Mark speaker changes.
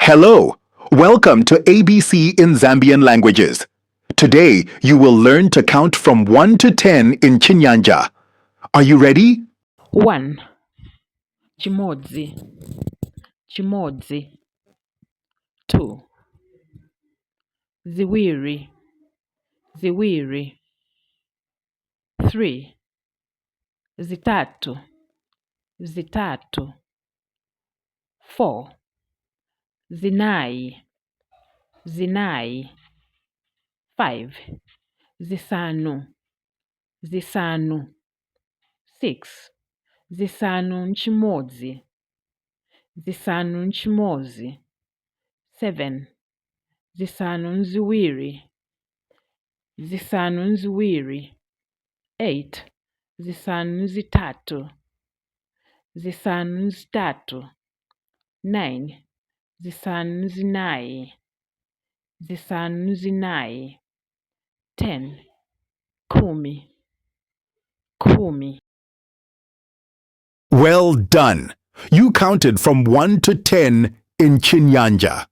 Speaker 1: Hello, welcome to ABC in Zambian languages. Today, you will learn to count from 1 to 10 in Chinyanja. Are you ready?
Speaker 2: 1. Chimodzi. Chimodzi. 2. Ziwiri. Ziwiri. 3. Zitatu. Zitatu. 4. Zinai. Zinai. 5. Zisanu. Zisanu. 6. Zisanu nchimodzi. Zisanu nchimodzi. 7. Zisanu nziwiri. Zisanu nziwiri. 8. Zisanu nzitatu. Zisanu nzitatu. 9. Zisanu nzinayi. Zisanu nzinayi. 10. Kumi. Kumi.
Speaker 1: Well done. You counted from 1 to 10 in Chinyanja.